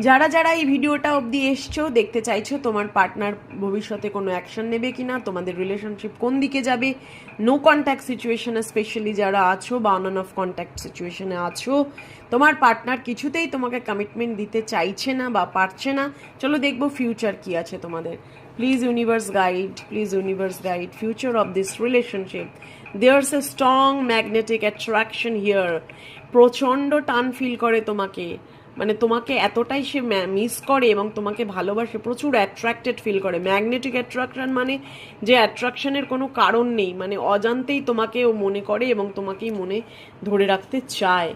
যারা যারা এই ভিডিওটা অবধি এসছো, দেখতে চাইছো তোমার পার্টনার ভবিষ্যতে কোনো অ্যাকশন নেবে কিনা, তোমাদের রিলেশনশিপ কোন দিকে যাবে, নো কন্ট্যাক্ট সিচুয়েশনে স্পেশালি যারা আছো বা অন অফ কন্ট্যাক্ট সিচুয়েশনে আছো, তোমার পার্টনার কিছুতেই তোমাকে কমিটমেন্ট দিতে চাইছে না বা পারছে না, চলো দেখবো ফিউচার কি আছে তোমাদের। Please universe guide future of this relationship. There's a strong magnetic attraction here. প্রচণ্ড টান ফিল করে তোমাকে, মানে তোমাকে এতটাই সে মিস করে এবং তোমাকে ভালোবাসে, প্রচুর অ্যাট্রাক্টেড ফিল করে। ম্যাগনেটিক অ্যাট্রাকশন মানে যে অ্যাট্রাকশনের কোনো কারণ নেই, মানে অজান্তেই তোমাকে ও মনে করে এবং তোমাকেই মনে ধরে রাখতে চায়।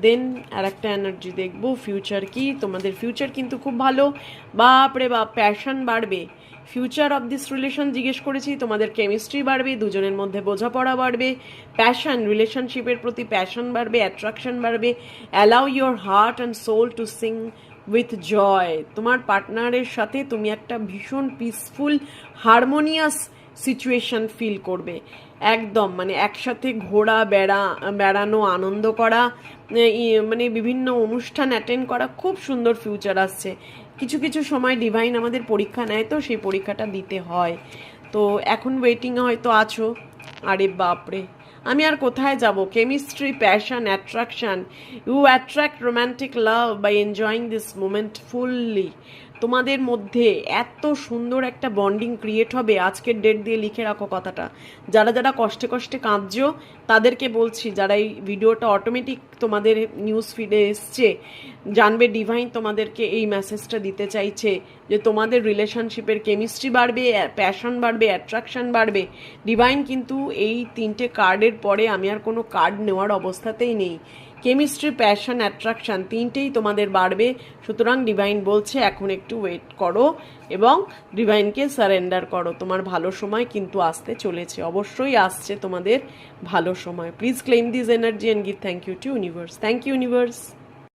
দেন আর একটা এনার্জি দেখবো ফিউচার কি, তোমাদের ফিউচার কিন্তু খুব ভালো। বাপরে বাপ, প্যাশন বাড়বে। ফিউচার অফ দিস রিলেশন জিজ্ঞেস করেছি, তোমাদের কেমিস্ট্রি বাড়বে, দুজনের মধ্যে বোঝাপড়া বাড়বে, প্যাশন, রিলেশনশিপের প্রতি প্যাশন বাড়বে, অ্যাট্রাকশন বাড়বে। Allow your heart and soul to sing with joy. তোমার পার্টনারের সাথে তুমি একটা ভীষণ পিসফুল হারমোনিয়াস সিচুয়েশন ফিল করবে একদম, মানে একসাথে ঘোরা, বেড়ানো, আনন্দ করা, মানে বিভিন্ন অনুষ্ঠান অ্যাটেন্ড করা, খুব সুন্দর ফিউচার আসছে। কিছু কিছু সময় ডিভাইন আমাদের পরীক্ষা নেয়, তো সেই পরীক্ষাটা দিতে হয়। তো এখন ওয়েটিংয়ে হয়তো আছো। আরে বাপরে, আমি আর কোথায় যাব? Chemistry, passion, attraction. You attract romantic love by enjoying this moment fully. তোমাদের মধ্যে এত সুন্দর একটা বন্ডিং ক্রিয়েট হবে, আজকের ডেট দিয়ে লিখে রাখো কথাটা। যারা যারা কষ্টে কষ্টে কাঁদছো তাদেরকে বলছি, যারা এই ভিডিওটা অটোমেটিক তোমাদের নিউজ ফিডে এসছে, জানবে ডিভাইন তোমাদেরকে এই মেসেজটা দিতে চাইছে যে তোমাদের রিলেশনশিপের কেমিস্ট্রি বাড়বে, প্যাশন বাড়বে, অ্যাট্রাকশন বাড়বে। ডিভাইন কিন্তু এই তিনটে কার্ডের পরে আমি আর কোনো কার্ড নেওয়ার অবস্থাতেই নেই। কেমিস্ট্রি, প্যাশন, অ্যাট্রাকশন তিনটেই তোমাদের বাড়বে। সুতরাং ডিভাইন বলছে এখন একটু ওয়েট করো এবং ডিভাইনকে সারেন্ডার করো। তোমার ভালো সময় কিন্তু আসতে চলেছে, অবশ্যই আসছে তোমাদের ভালো সময়। Please claim this energy and give thank you to universe. Thank you universe.